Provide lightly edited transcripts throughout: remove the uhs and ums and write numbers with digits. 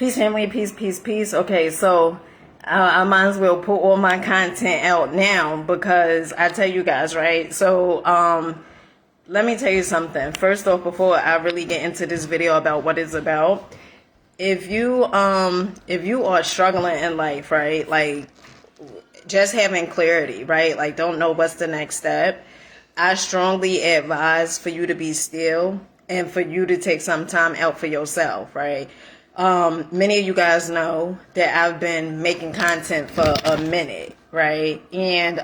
Peace, family, peace, peace, peace. Okay, so I might as well put all my content out now because I tell you guys, right? So, let me tell you something. First off, before I really get into this video about what it's about, if you are struggling in life, right? Like just having clarity, right? Like don't know what's the next step. I strongly advise for you to be still and for you to take some time out for yourself, right? Many of you guys know that I've been making content for a minute, right? And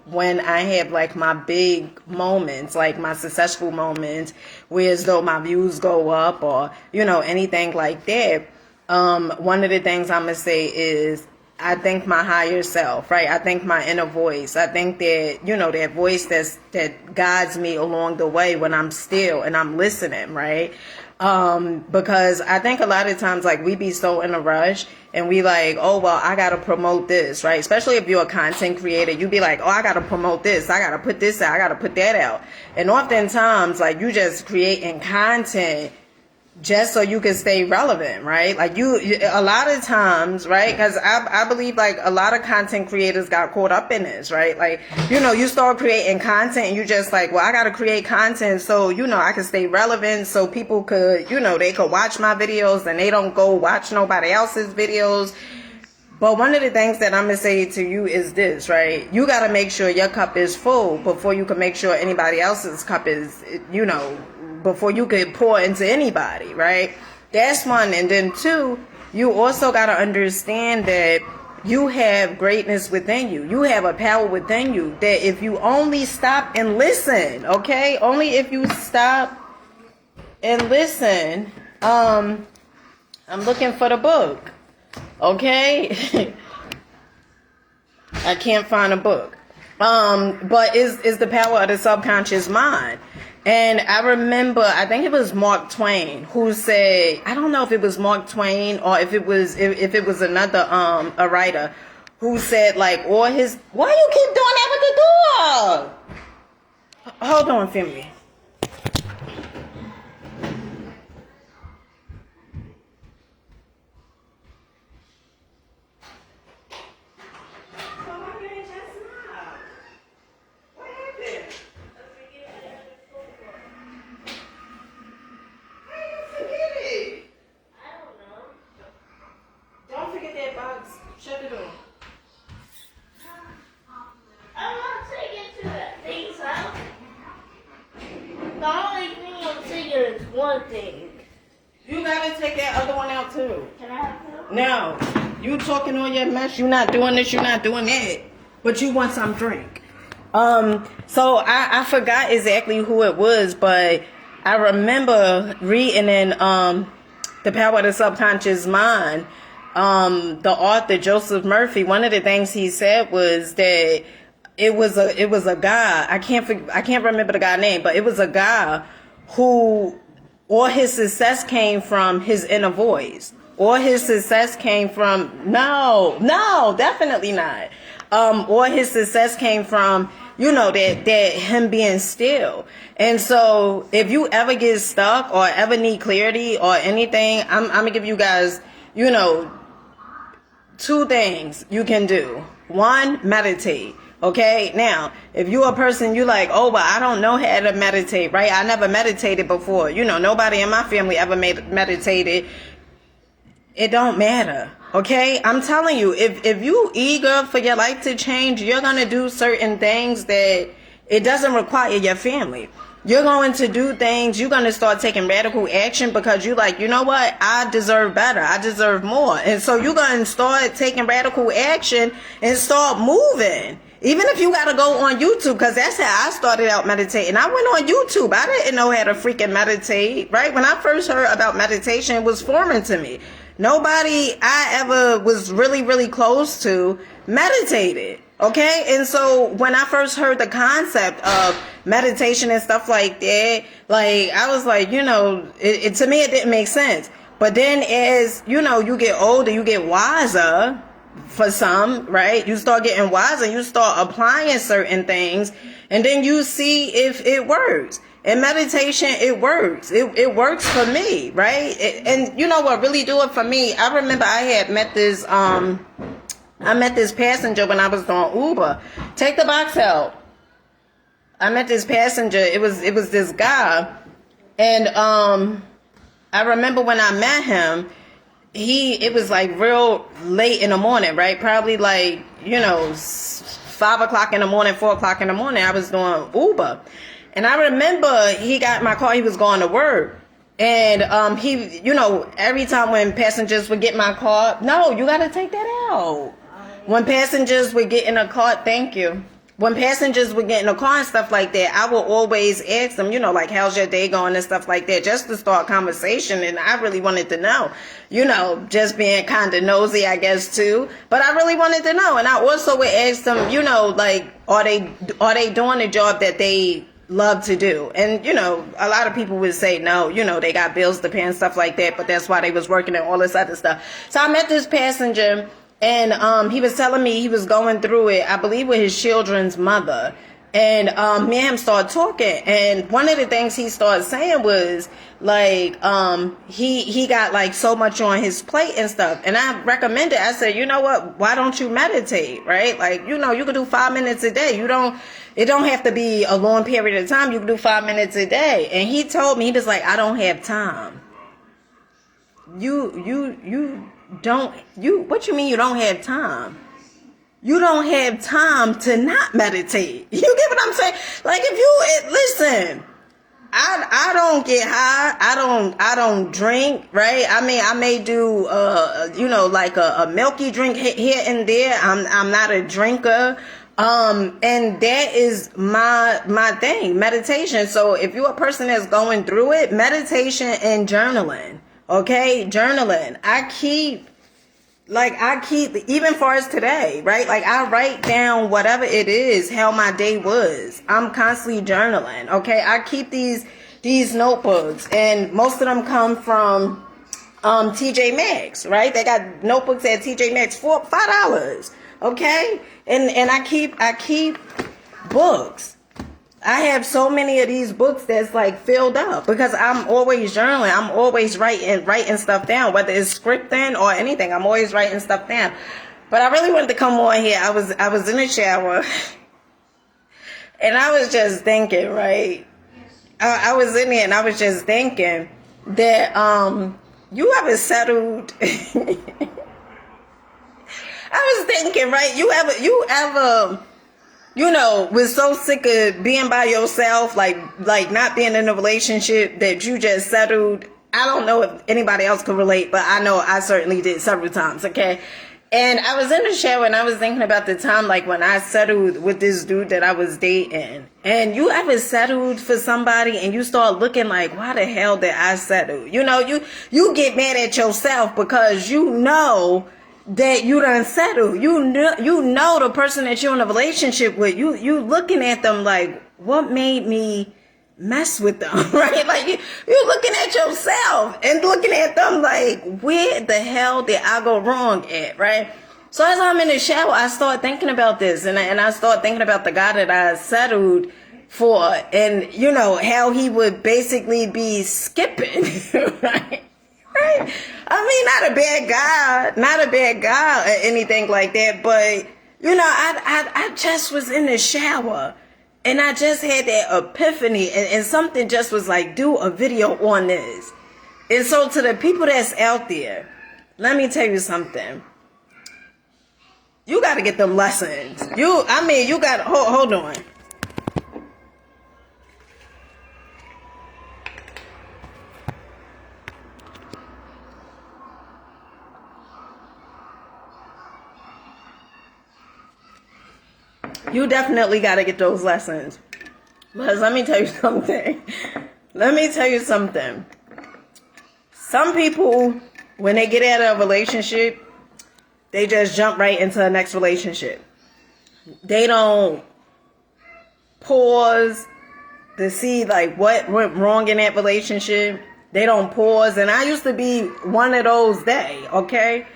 when I have like my big moments, like my successful moments, where as though my views go up or, you know, anything like that, one of the things I'm going to say is I thank my higher self, right? I thank my inner voice. I think that, you know, that voice that guides me along the way when I'm still and I'm listening, right? Because I think a lot of times, like, we be so in a rush and we like, oh, well, I got to promote this, right? Especially if you're a content creator, you be like, oh, I got to promote this. I got to put this out. I got to put that out. And oftentimes, like, you just creating content just so you can stay relevant, right? Like a lot of times, right? Because I believe like a lot of content creators got caught up in this, right? Like, you know, you start creating content and you just like, well, I got to create content so, you know, I can stay relevant so people could, you know, they could watch my videos and they don't go watch nobody else's videos. But one of the things that I'm going to say to you is this, right? You got to make sure your cup is full before you can make sure anybody else's cup is, you know, before you could pour into anybody, right? That's one. And then two, you also got to understand that you have greatness within you. You have a power within you that if you only stop and listen, okay? Only if you stop and listen. I'm looking for the book, okay? I can't find a book. But is the power of the subconscious mind. And I remember, I think it was Mark Twain who said, I don't know if it was Mark Twain or if it was another a writer who said like all his, why you keep doing that with the door? Hold on, family. Shut it off. I'm not taking things out. The only thing I'm taking is one thing. You gotta take that other one out too. Can I have two? No. You talking all your mess, you're not doing this, you're not doing that. But you want some drink. So I forgot exactly who it was, but I remember reading in The Power of the Subconscious Mind. The author Joseph Murphy, one of the things he said was that it was a guy. I can't remember the guy's name, but it was a guy who all his success came from his inner voice. All his success came from no, definitely not. All his success came from, you know, that him being still. And so if you ever get stuck or ever need clarity or anything, I'm gonna give you guys, you know, two things you can do. One, meditate. Okay. Now, if you're a person you like, oh, but I don't know how to meditate, right? I never meditated before. You know, nobody in my family ever meditated. It don't matter. Okay. I'm telling you, if you eager for your life to change, you're going to do certain things that it doesn't require your family. You're going to do things, you're going to start taking radical action because you're like, you know what? I deserve better. I deserve more. And so you're going to start taking radical action and start moving. Even if you got to go on YouTube, because that's how I started out meditating. I went on YouTube. I didn't know how to freaking meditate, right? When I first heard about meditation, it was foreign to me. Nobody I ever was really, really close to meditated. Okay. And so when I first heard the concept of meditation and stuff like that, like I was like, you know, to me, it didn't make sense. But then as, you know, you get older, you get wiser, for some, right? You start getting wise and you start applying certain things, and then you see if it works. In meditation, it works. It works for me, right? And you know what really do it for me? I remember I had met this passenger when I was doing Uber. Take the box out. I met this passenger. It was this guy, and I remember when I met him, it was like real late in the morning, right? Probably like 5 o'clock in the morning, 4 o'clock in the morning. I was doing Uber, and I remember he got in my car. He was going to work, and he, every time when passengers would get in my car, no, you got to take that out. When passengers would get in a car, thank you. When passengers would get in a car and stuff like that, I would always ask them, like, how's your day going and stuff like that, just to start conversation. And I really wanted to know, just being kind of nosy, I guess, too. But I really wanted to know. And I also would ask them, like, are they doing the job that they love to do? And, a lot of people would say no, they got bills to pay and stuff like that. But that's why they was working and all this other stuff. So I met this passenger. And he was telling me he was going through it, I believe, with his children's mother. And me and him started talking. And one of the things he started saying was, like, he got, like, so much on his plate and stuff. And I recommended, I said, you know what, why don't you meditate, right? Like, you can do 5 minutes a day. It don't have to be a long period of time. You can do 5 minutes a day. And he told me, he was like, I don't have time. What you mean you don't have time? You don't have time to not meditate. You get what I'm saying? Like, listen, I don't get high. I don't drink, right? I mean, I may do, like a milky drink here and there. I'm not a drinker. And that is my thing, meditation. So if you're a person that's going through it, meditation and journaling. Okay, journaling. I keep, even for us today, right? Like, I write down whatever it is, how my day was. I'm constantly journaling, okay? I keep these notebooks, and most of them come from TJ Maxx, right? They got notebooks at TJ Maxx for $5, okay? And I keep books. I have so many of these books that's like filled up because I'm always journaling. I'm always writing stuff down, whether it's scripting or anything. I'm always writing stuff down. But I really wanted to come on here. I was in the shower and I was just thinking, right? I was in there and I was just thinking that you ever settled I was thinking, right? You ever was so sick of being by yourself, like not being in a relationship, that you just settled. I don't know if anybody else could relate, but I know I certainly did several times, okay? And I was in the shower and I was thinking about the time, like, when I settled with this dude that I was dating. And you ever settled for somebody and you start looking like, why the hell did I settle? You get mad at yourself because that you done settled. You know the person that you're in a relationship with. You looking at them like, what made me mess with them, right? Like, you looking at yourself and looking at them like, where the hell did I go wrong at, right? So as I'm in the shower, I start thinking about this, and I start thinking about the guy that I settled for, and how he would basically be skipping, right? Right? I mean, not a bad guy or anything like that, but I just was in the shower and I just had that epiphany, and something just was like, do a video on this. And so to the people that's out there, let me tell you something. You got to get them lessons. You got, hold on. You definitely got to get those lessons. Because let me tell you something. Some people, when they get out of a relationship, they just jump right into the next relationship. They don't pause to see like what went wrong in that relationship. They don't pause. And I used to be one of those okay?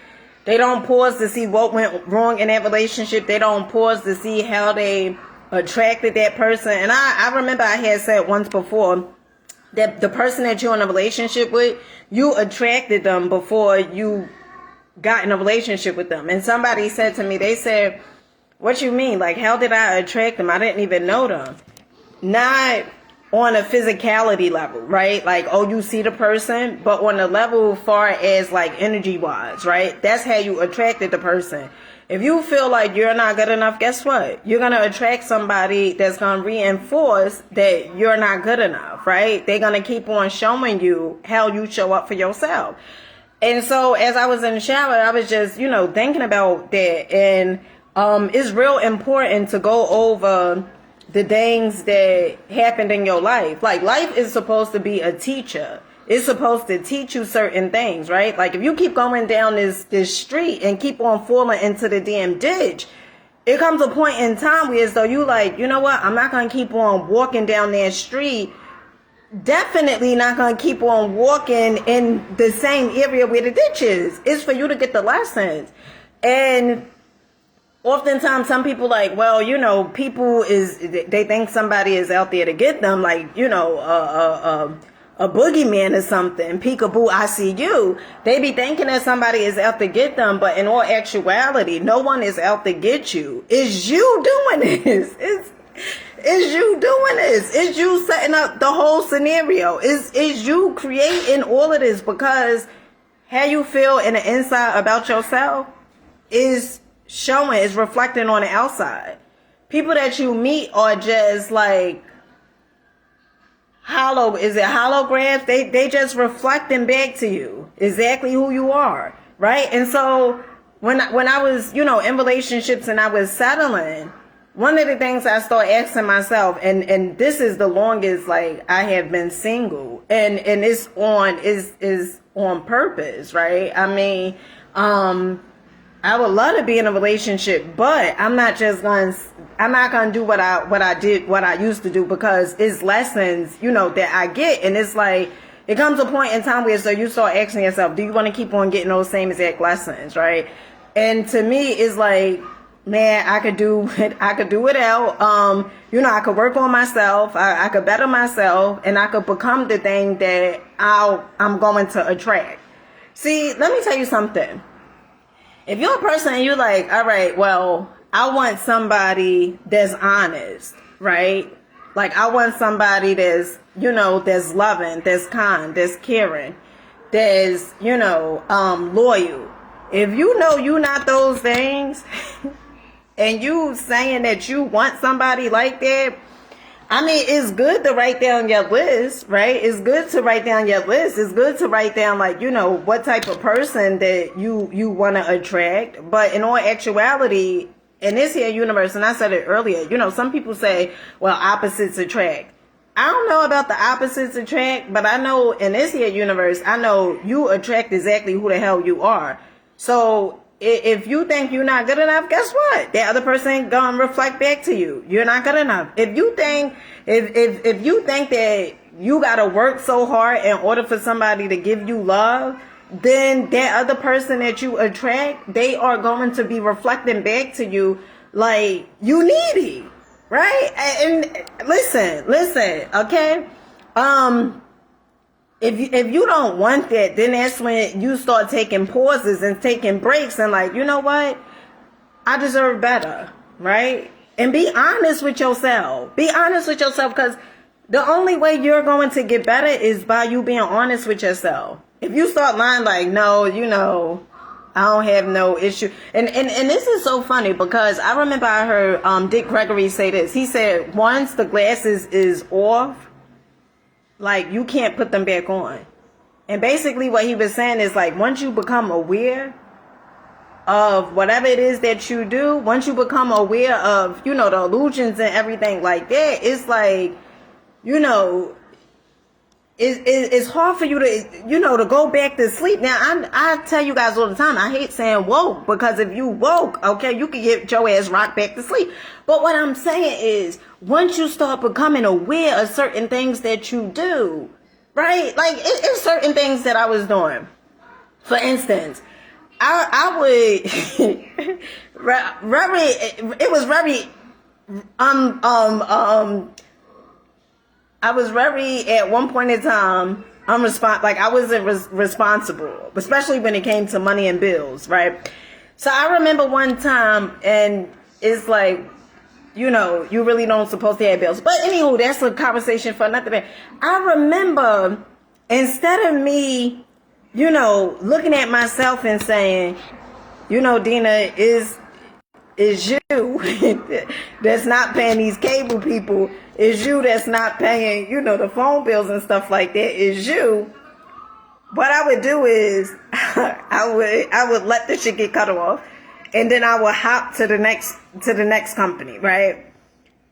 They don't pause to see what went wrong in that relationship. They don't pause to see how they attracted that person. And I remember I had said once before that the person that you're in a relationship with, you attracted them before you got in a relationship with them. And somebody said to me, they said, what you mean? Like, how did I attract them? I didn't even know them. Not on a physicality level, right? Like, oh, you see the person, but on a level far as like energy wise, right? That's how you attracted the person. If you feel like you're not good enough, guess what? You're going to attract somebody that's going to reinforce that you're not good enough, right? They're going to keep on showing you how you show up for yourself. And so as I was in the shower, I was just, thinking about that. And it's real important to go over the things that happened in your life. Like, life is supposed to be a teacher. It's supposed to teach you certain things, right? Like, if you keep going down this street and keep on falling into the damn ditch, it comes a point in time where as though you like, you know what? I'm not going to keep on walking down that street. Definitely not going to keep on walking in the same area where the ditch is. It's for you to get the lessons. And oftentimes some people like, well, people they think somebody is out there to get them, like, a boogeyman or something. Peekaboo, I see you. They be thinking that somebody is out to get them, but in all actuality, no one is out to get you. It's you doing this. It's you doing this. It's you setting up the whole scenario. It's you creating all of this, because how you feel in the inside about yourself is showing, is reflecting on the outside. People that you meet are just like holograms? They just reflecting back to you exactly who you are, right? And so when I was, in relationships and I was settling, one of the things I started asking myself, and this is the longest like I have been single, and it's on purpose, right? I mean, I would love to be in a relationship, but I'm not gonna do what I used to do, because it's lessons, that I get. And it's like, it comes a point in time where so you start asking yourself, do you want to keep on getting those same exact lessons, right? And to me, it's like, man, I could do without. I could work on myself. I could better myself, and I could become the thing that I'm going to attract. See, let me tell you something. If you're a person and you're like, all right, well, I want somebody that's honest, right? Like, I want somebody that's, that's loving, that's kind, that's caring, that's, loyal. If you're not those things, and you saying that you want somebody like that, I mean, it's good to write down your list, right? It's good to write down your list. It's good to write down, like, what type of person that you want to attract. But in all actuality, in this here universe, and I said it earlier, some people say, well, opposites attract. I don't know about the opposites attract, but I know in this here universe, I know you attract exactly who the hell you are. So if you think you're not good enough, guess what? The other person gonna reflect back to you. You're not good enough. If you think that you gotta work so hard in order for somebody to give you love, then that other person that you attract, they are going to be reflecting back to you like you needy, right? And listen, okay? If you don't want that, then that's when you start taking pauses and taking breaks and like, you know what? I deserve better, right? And be honest with yourself. Be honest with yourself, because the only way you're going to get better is by you being honest with yourself. If you start lying like, no, I don't have no issue. And this is so funny, because I remember I heard Dick Gregory say this. He said, once the glasses is off, like, you can't put them back on. And basically what he was saying is, like, once you become aware of whatever it is that you do, once you become aware of, the illusions and everything like that, it's like, it's hard for you to, to go back to sleep. Now, I tell you guys all the time, I hate saying woke, because if you woke, okay, you can get your ass rocked back to sleep. But what I'm saying is, once you start becoming aware of certain things that you do, right? Like, it's certain things that I was doing. For instance, I would very, it was very I was very, at one point in time, like I wasn't responsible, especially when it came to money and bills, right? So I remember one time, and it's like, you know, you really don't supposed to have bills. But anywho, that's a conversation for another day. I remember, instead of me, you know, looking at myself and saying, you know, Dina, is you that's not paying these cable people, is you that's not paying, you know, the phone bills and stuff like that, is you. What I would do is I would let the shit get cut off, and then I would hop to the next company, right?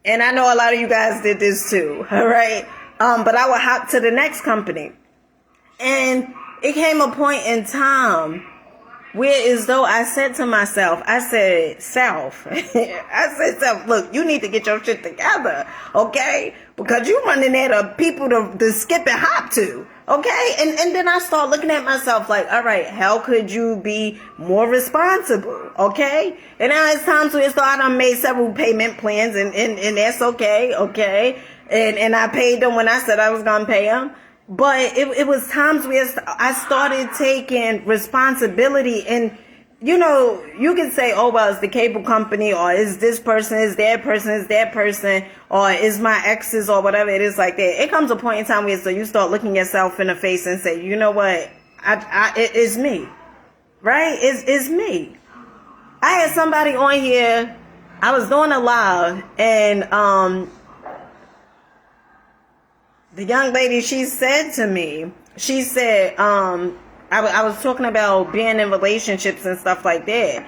And I know a lot of you guys did this too, all right? But I would hop to the next company. And it came a point in time where, as though I said to myself, I said, self, look, you need to get your shit together, okay? Because you running out of people to skip and hop to, okay? And then I start looking at myself like, all right, how could you be more responsible, okay? And now it's time to start. I done made several payment plans, and that's okay? And I paid them when I said I was going to pay them. But it was times where I started taking responsibility, and, you know, you can say, oh, well, it's the cable company, or is this person, is that person, or is my exes, or whatever it is like that. It comes a point in time where so you start looking yourself in the face and say, you know what, it's me, right? It's me. I had somebody on here, I was doing a live, and, the young lady, she said to me, she said, I was talking about being in relationships and stuff like that.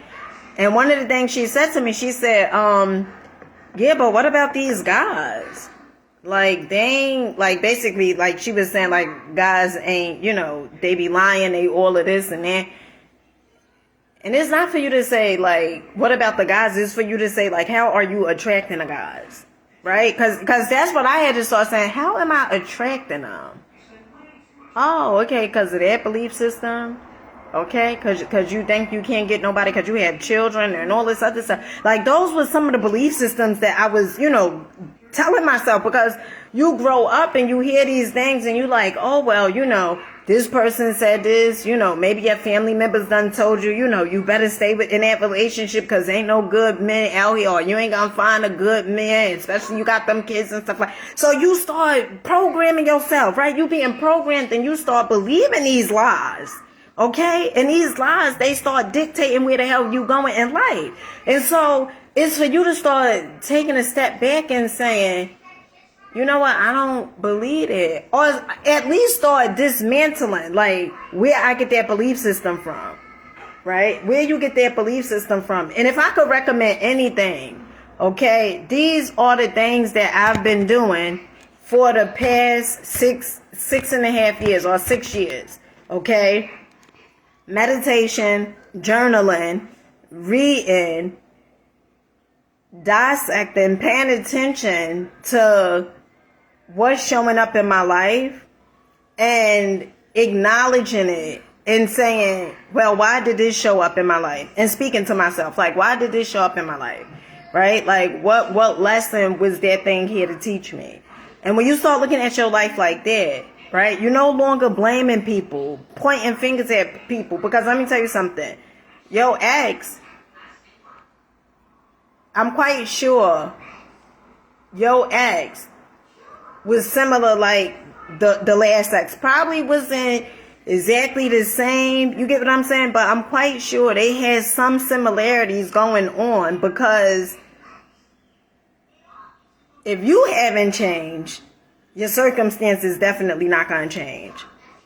And one of the things she said to me, she said, yeah, but what about these guys? Like, they ain't, like, basically, like, she was saying, like, guys ain't, you know, they be lying, they all of this and that. And it's not for you to say, like, what about the guys? It's for you to say, like, how are you attracting the guys? Right? Because that's what I had to start saying. How am I attracting them? Oh, okay, because of that belief system. Okay, because you think you can't get nobody because you have children and all this other stuff. Like, those were some of the belief systems that I was, you know, telling myself, because you grow up and you hear these things and you like, oh, well, you know, this person said this, you know, maybe your family members done told you, you know, you better stay in that relationship because ain't no good men out here, or you ain't gonna find a good man, especially you got them kids and stuff like. So you start programming yourself, right? You being programmed, and you start believing these lies. Okay? And these lies, they start dictating where the hell you going in life. And so it's for you to start taking a step back and saying, you know what, I don't believe it. Or at least start dismantling, like, where I get that belief system from. Right? Where you get that belief system from. And if I could recommend anything, okay, these are the things that I've been doing for the past six and a half years, or 6 years. Okay? Meditation, journaling, reading, dissecting, paying attention to what's showing up in my life, and acknowledging it and saying, well, why did this show up in my life? And speaking to myself, like, why did this show up in my life? Right? Like, what lesson was that thing here to teach me? And when you start looking at your life like that, right, you're no longer blaming people, pointing fingers at people. Because let me tell you something. Your ex, I'm quite sure your ex was similar, like the last ex. Probably wasn't exactly the same. You get what I'm saying? But I'm quite sure they had some similarities going on, because if you haven't changed, your circumstances definitely not going to change.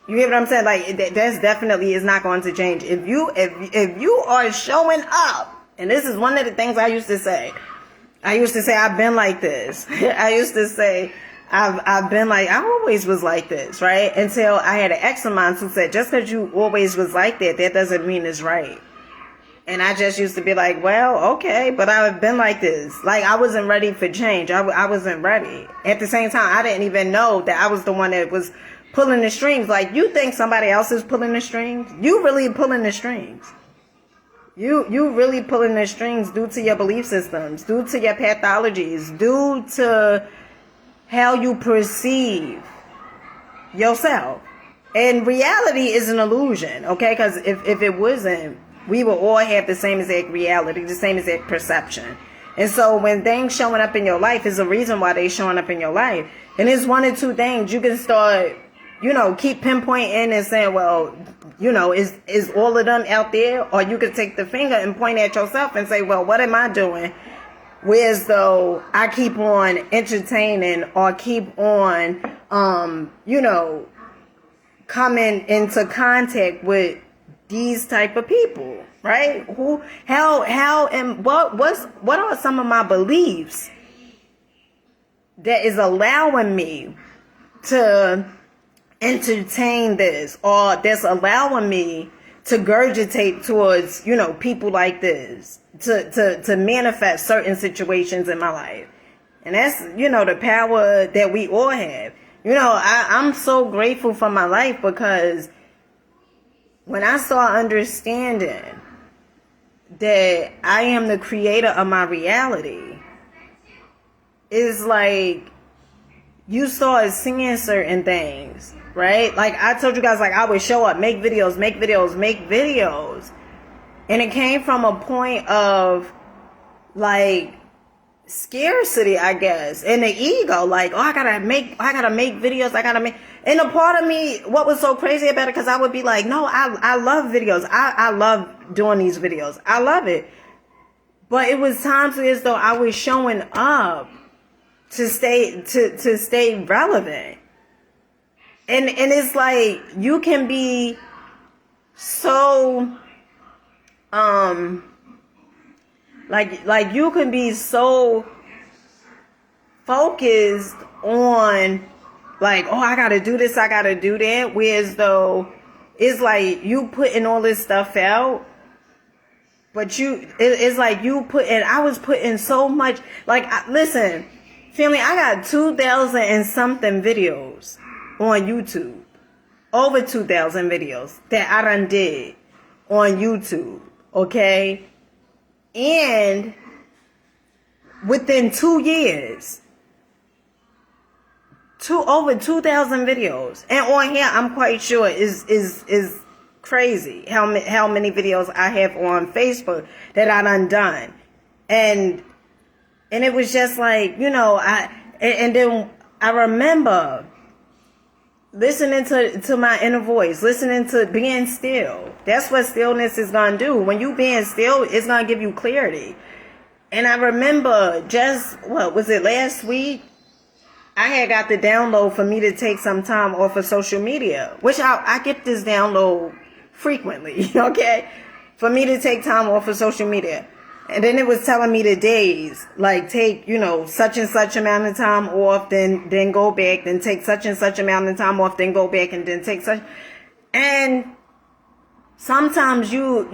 You get what I'm saying? Like, that's definitely is not going to change. If you are showing up, and this is one of the things I used to say. I used to say, I've been like this. I used to say, I've been like, I always was like this, right? Until I had an ex of mine who said, just because you always was like that, that doesn't mean it's right. And I just used to be like, well, okay, but I've been like this. Like, I wasn't ready for change. I wasn't ready. At the same time, I didn't even know that I was the one that was pulling the strings. Like, you think somebody else is pulling the strings? You really pulling the strings. You really pulling the strings due to your belief systems, due to your pathologies, due to how you perceive yourself. And reality is an illusion, okay? Because if it wasn't, we would all have the same exact reality, the same exact perception. And so when things showing up in your life is a reason why they showing up in your life. And it's one or two things. You can start, keep pinpointing and saying, well, is all of them out there? Or you could take the finger and point at yourself and say, well, what am I doing? Whereas though I keep on entertaining or keep on, coming into contact with these type of people, right? What are some of my beliefs that is allowing me to entertain this, or that's allowing me to gurgitate towards, people like this, to manifest certain situations in my life. And that's, the power that we all have. I'm so grateful for my life, because when I start understanding that I am the creator of my reality, it's like you start seeing certain things, right? Like I told you guys, like I would show up, make videos. And it came from a point of like scarcity, I guess, and the ego, like, oh, I gotta make videos, and a part of me, what was so crazy about it, because I would be like, no, I love videos, I love doing these videos, I love it, but it was times as though I was showing up to stay relevant, and it's like, you can be so, like you can be so focused on like, oh, I gotta do this, I gotta do that, whereas though it's like you putting all this stuff out, but it's like I was putting so much, like, listen, family, I got 2,000 and something videos on YouTube, over 2,000 videos that I done did on YouTube, okay? And within 2 years, over 2,000 videos. And on here, I'm quite sure is crazy how many videos I have on Facebook that I done. And it was just like, and then I remember listening to my inner voice, listening to being still. That's what stillness is going to do. When you being still, it's going to give you clarity. And I remember last week, I had got the download for me to take some time off of social media, which I get this download frequently, okay? For me to take time off of social media. And then it was telling me the days, like take, such and such amount of time off, then go back, then take such and such amount of time off, then go back, and then take such. And sometimes you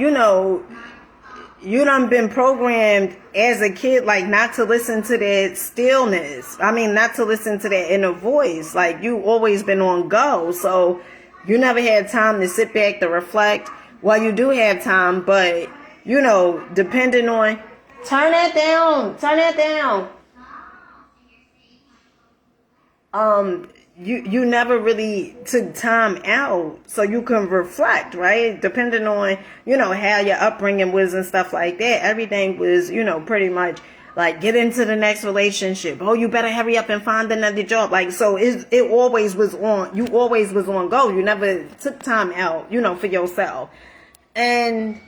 done been programmed as a kid, like not to listen to that stillness. I mean, not to listen to that inner voice. Like you always been on go. So you never had time to sit back, to reflect. Well, you do have time, but depending on, turn that down. You never really took time out so you can reflect, right? Depending on, how your upbringing was and stuff like that. Everything was, pretty much like get into the next relationship. Oh, you better hurry up and find another job. Like, so it always was on, you always was on go. You never took time out, for yourself. And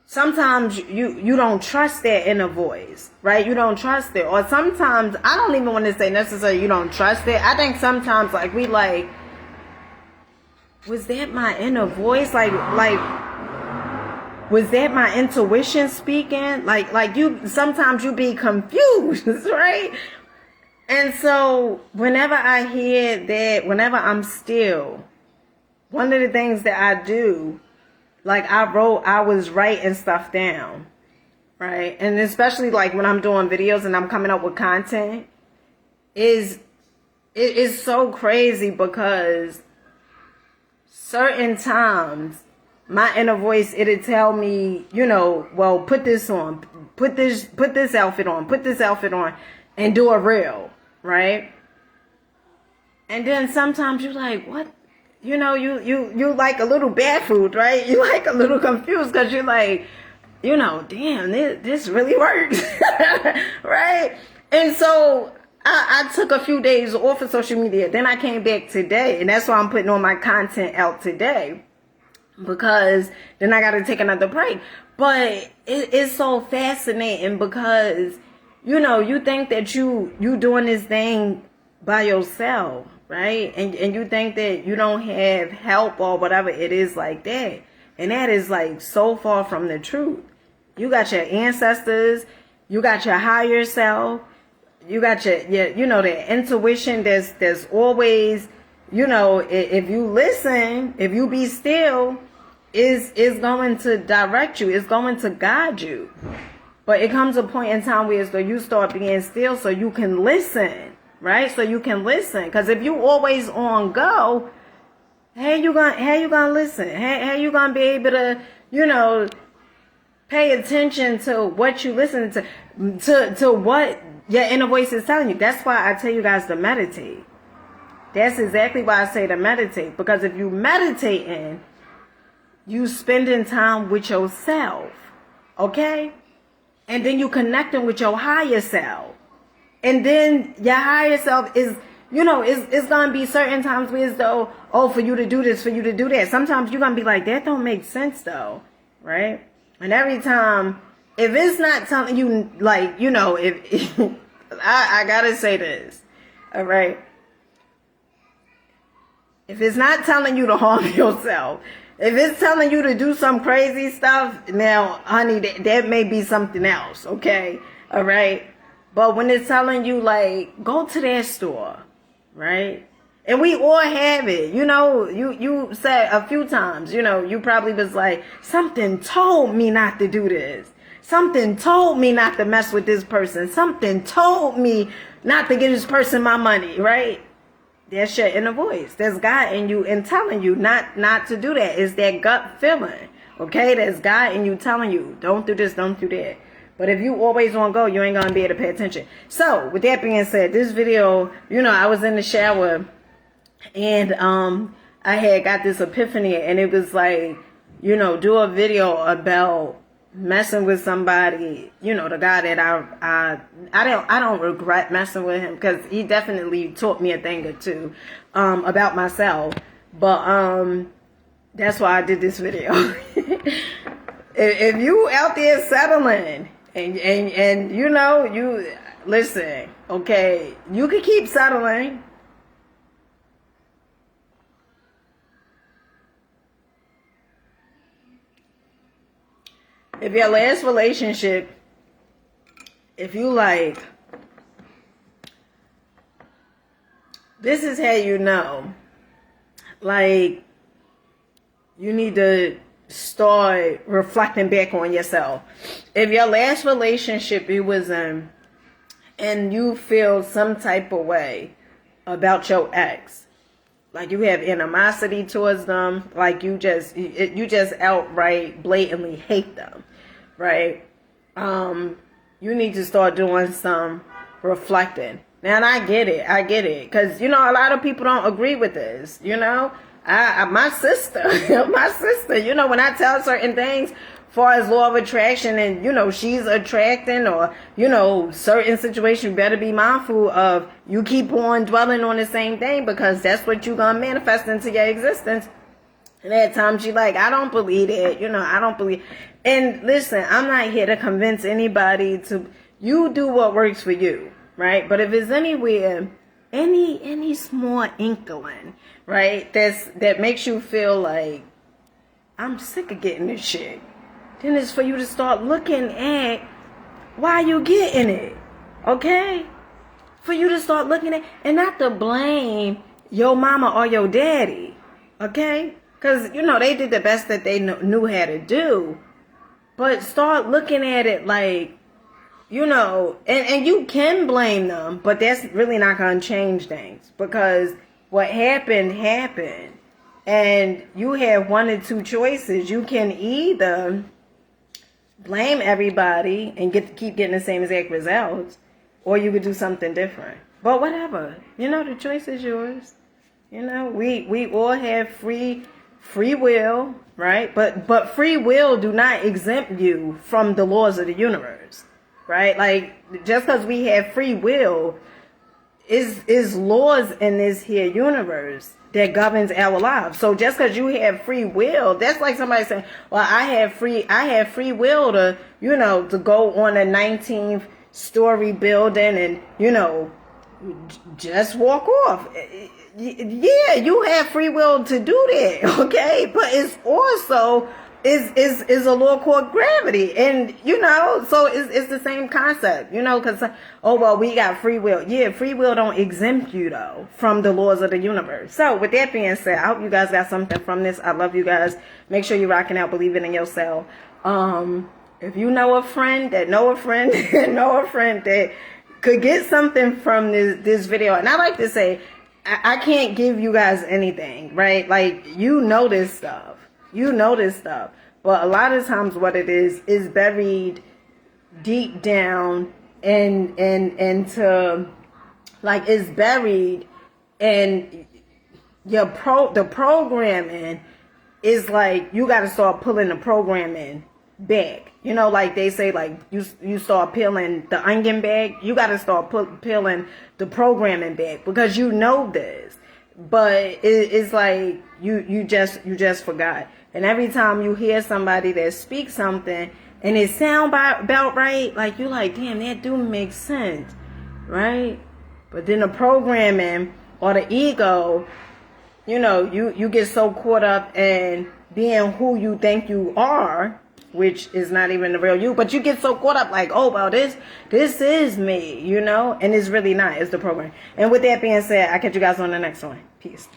sometimes you don't trust that inner voice, right? You don't trust it. Or sometimes, I don't even want to say necessarily you don't trust it. I think sometimes, like, we like, was that my inner voice? Like, was that my intuition speaking? Like sometimes you be confused, right? And so whenever I hear that, whenever I'm still, one of the things that I do, like I was writing stuff down, right? And especially like when I'm doing videos and I'm coming up with content, it is so crazy because certain times my inner voice, it'll tell me, you know, well, put this on, put this outfit on, put this outfit on, and do a reel, right? And then sometimes you're like, what? You know, you like a little bad food, right? You like a little confused because you're like, you know, damn, this really works, right? And so I took a few days off of social media. Then I came back today, and that's why I'm putting all my content out today, because then I got to take another break. But it's so fascinating because, you know, you think that you doing this thing by yourself, right? And you think that you don't have help or whatever it is like that. And that is like so far from the truth. You got your ancestors, you got your higher self, you got your you know, the intuition that's always, you know, if you listen, if you be still, is going to direct you, it's going to guide you. But it comes a point in time where you start being still so you can listen, right? So you can listen. Because if you always on go, how you gonna listen? How you gonna be able to, you know, pay attention to what you listen to what your inner voice is telling you? That's why I tell you guys to meditate. That's exactly why I say to meditate. Because if you meditating, you spending time with yourself, okay? And then you connecting with your higher self. And then your higher self is, you know, it's going to be certain times where it's though, oh, for you to do this, for you to do that. Sometimes you're going to be like, that don't make sense though, right? And every time, if it's not telling you, like, you know, if I got to say this, all right? If it's not telling you to harm yourself, if it's telling you to do some crazy stuff, now, honey, that may be something else, okay? All right? But when it's telling you, like, go to that store, right? And we all have it. You know, you said a few times, you know, you probably was like, something told me not to do this. Something told me not to mess with this person. Something told me not to give this person my money, right? That's your inner voice. That's God in you and telling you not to do that. It's that gut feeling. Okay? That's God in you telling you, don't do this, don't do that. But if you always on go, you ain't going to be able to pay attention. So, with that being said, this video, you know, I was in the shower and I had got this epiphany, and it was like, you know, do a video about messing with somebody, you know, the guy that I don't regret messing with him, because he definitely taught me a thing or two about myself. But that's why I did this video. If you out there settling and you know, you listen, okay, you can keep settling. If your last relationship, if you like, this is how you know, like, you need to start reflecting back on yourself. If your last relationship you was in, and you feel some type of way about your ex, like you have animosity towards them, like you just outright blatantly hate them, right? You need to start doing some reflecting. Now, and I get it, because, you know, a lot of people don't agree with this, you know? My sister, you know, when I tell certain things, far as law of attraction, and, you know, she's attracting, or, you know, certain situations, you better be mindful of, you keep on dwelling on the same thing, because that's what you're going to manifest into your existence. And at times she like, I don't believe it, you know, I don't believe. And listen, I'm not here to convince anybody to, you do what works for you, right? But if it's anywhere, any small inkling, right, that makes you feel like, I'm sick of getting this shit, then it's for you to start looking at why you getting it, okay? For you to start looking at, and not to blame your mama or your daddy, okay? Because, you know, they did the best that they knew how to do. But start looking at it like, you know, and you can blame them, but that's really not going to change things. Because what happened. And you have one or two choices. You can either blame everybody and keep getting the same exact results, or you could do something different. But whatever, the choice is yours. We all have free will, right? But free will do not exempt you from the laws of the universe, right? Like, just because we have free will is laws in this here universe that governs our lives. So just because you have free will, that's like somebody saying, well, I have free will to, to go on a 19th story building and, just walk off. Yeah, you have free will to do that, okay? But it's also is a law called gravity, and so it's the same concept, because we got free will. Yeah, free will don't exempt you though from the laws of the universe. So with that being said, I hope you guys got something from this. I love you guys. Make sure you're rocking out, believing in yourself. If you know a friend that know a friend that know a friend that could get something from this video, and I like to say, I can't give you guys anything, right? Like, this stuff. But a lot of times what it is buried deep down and into, like, it's buried, and the programming is like, you got to start pulling the programming back. Like they say, like, you start peeling the onion back, you got to start peeling the programming back, because this. But it's like you just forgot. And every time you hear somebody that speaks something and it sound about right, like, you like, damn, that do make sense, right? But then the programming or the ego, you get so caught up in being who you think you are, which is not even the real you, but you get so caught up like, oh, well, this is me, and it's really not. It's the program. And with that being said, I'll catch you guys on the next one. Peace.